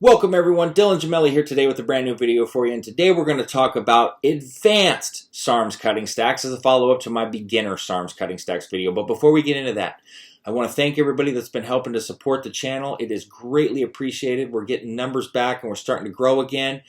Welcome everyone, Dylan Gemelli here today with a brand new video for you, and today we're going to talk about advanced SARMS cutting stacks as a follow-up to my beginner SARMS cutting stacks video. But before we get into that, I want to thank everybody that's been helping to support the channel. It is greatly appreciated. We're getting numbers back and we're starting to grow again.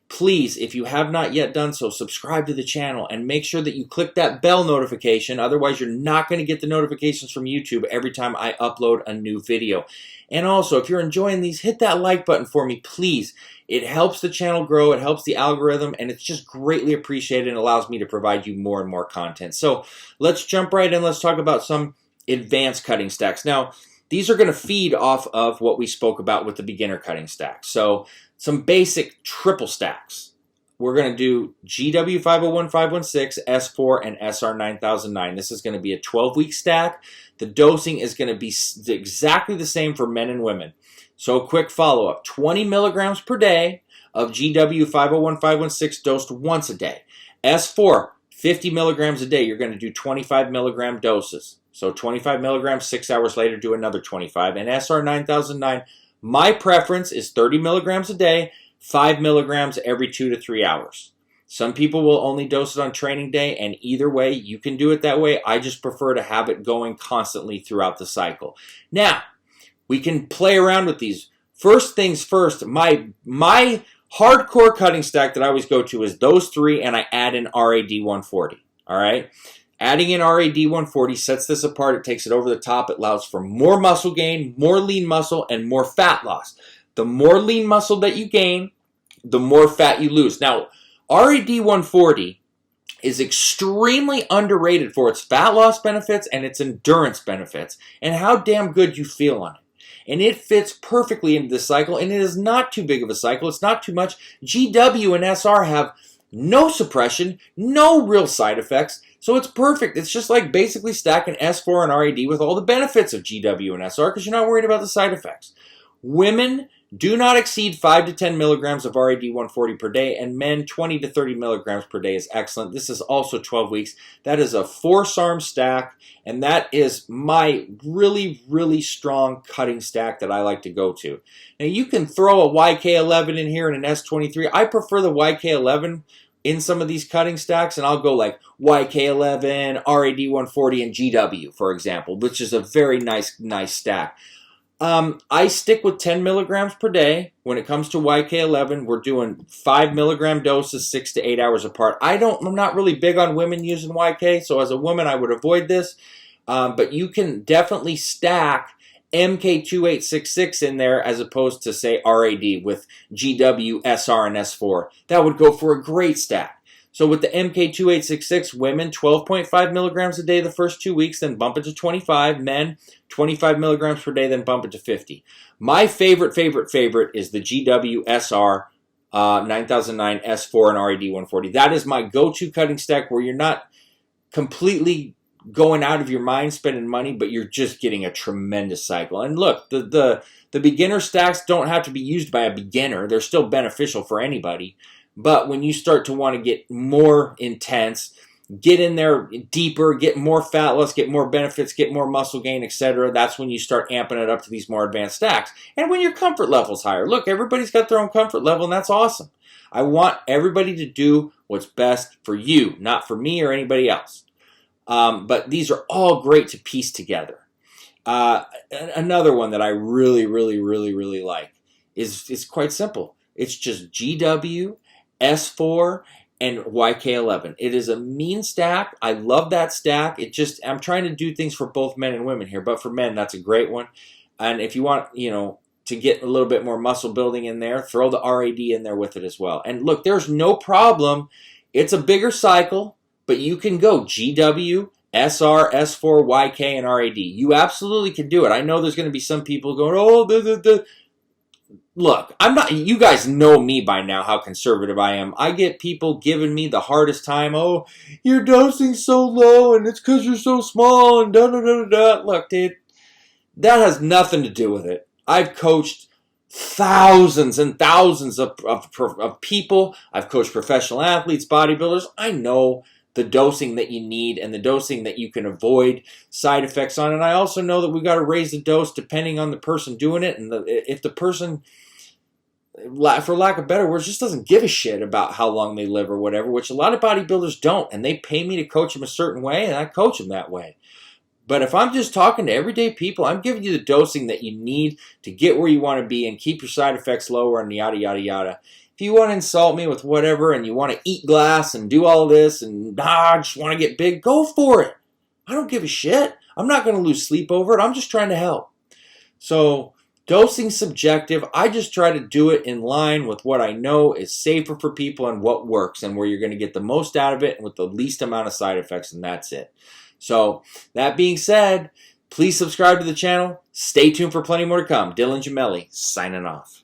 Please, if you have not yet done so, subscribe to the channel and make sure that you click that bell notification. Otherwise, you're not going to get the notifications from YouTube every time I upload a new video. And also, if you're enjoying these, hit that like button for me, please. It helps the channel grow, it helps the algorithm, and it's just greatly appreciated and allows me to provide you more and more content. So let's jump right in. Let's talk about some advanced cutting stacks. Now, these are going to feed off of what we spoke about with the beginner cutting stack. So some basic triple stacks. We're going to do GW 501, 516, S4, and SR 9009. This is going to be a 12-week stack. The dosing is going to be exactly the same for men and women. So a quick follow-up. 20 milligrams per day of GW 501, 516 dosed once a day. S4, 50 milligrams a day. You're going to do 25 milligram doses. So 25 milligrams, 6 hours later, do another 25. And SR 9009, my preference is 30 milligrams a day, 5 milligrams every 2 to 3 hours. Some people will only dose it on training day, and either way, you can do it that way. I just prefer to have it going constantly throughout the cycle. Now, we can play around with these. First things first, my hardcore cutting stack that I always go to is those three, and I add in RAD 140, all right? Adding in RAD 140 sets this apart. It takes it over the top. It allows for more muscle gain, more lean muscle, and more fat loss. The more lean muscle that you gain, the more fat you lose. Now, RAD 140 is extremely underrated for its fat loss benefits and its endurance benefits and how damn good you feel on it. And it fits perfectly into this cycle, and it is not too big of a cycle. It's not too much. GW and SR have no suppression, no real side effects, so it's perfect. It's just like basically stacking S4 and RAD with all the benefits of GW and SR because you're not worried about the side effects. Women do not exceed 5 to 10 milligrams of RAD 140 per day, and men 20 to 30 milligrams per day is excellent. This is also 12 weeks. That is a 4 SARM stack, and that is my really, really strong cutting stack that I like to go to. Now, you can throw a YK11 in here and an S23. I prefer the YK11 in some of these cutting stacks, and I'll go like YK11, RAD 140, and GW, for example, which is a very nice stack. I stick with 10 milligrams per day. When it comes to YK11, we're doing 5 milligram doses 6 to 8 hours apart. I'm not really big on women using YK, so as a woman, I would avoid this. But you can definitely stack MK2866 in there as opposed to, say, RAD with GW, SR, and S4. That would go for a great stack. So with the MK2866, women 12.5 milligrams a day the first 2 weeks, then bump it to 25. Men 25 milligrams per day, then bump it to 50. My favorite is the GW, SR, 9009, S4, and RAD 140. That is my go-to cutting stack where you're not completely going out of your mind spending money, but you're just getting a tremendous cycle. And look, the beginner stacks don't have to be used by a beginner. They're still beneficial for anybody. But when you start to want to get more intense, get in there deeper, get more fat loss, get more benefits, get more muscle gain, etc., that's when you start amping it up to these more advanced stacks. And when your comfort level's higher. Look, everybody's got their own comfort level, and that's awesome. I want everybody to do what's best for you, not for me or anybody else. But these are all great to piece together. Another one that I really like is quite simple. It's just GW, S4, and YK11. It is a mean stack. I love that stack. I'm trying to do things for both men and women here, but for men, that's a great one. And if you want, to get a little bit more muscle building in there, throw the RAD in there with it as well. And look, there's no problem. It's a bigger cycle, but you can go GW, SR, S4, YK, and RAD. You absolutely can do it. I know there's going to be some people going, oh, Look, you guys know me by now, how conservative I am. I get people giving me the hardest time. Oh, your dosing's so low, and it's because you're so small, and da-da-da-da-da. Look, dude, that has nothing to do with it. I've coached thousands and thousands of people. I've coached professional athletes, bodybuilders. I know the dosing that you need and the dosing that you can avoid side effects on. And I also know that we've got to raise the dose depending on the person doing it. And if the person for lack of better words, just doesn't give a shit about how long they live or whatever, which a lot of bodybuilders don't. And they pay me to coach them a certain way, and I coach them that way. But if I'm just talking to everyday people, I'm giving you the dosing that you need to get where you want to be and keep your side effects lower and yada, yada, yada. If you want to insult me with whatever and you want to eat glass and do all this and I just want to get big, go for it. I don't give a shit. I'm not going to lose sleep over it. I'm just trying to help. So dosing's subjective. I just try to do it in line with what I know is safer for people and what works and where you're going to get the most out of it and with the least amount of side effects, and that's it. So that being said, please subscribe to the channel. Stay tuned for plenty more to come. Dylan Gemelli signing off.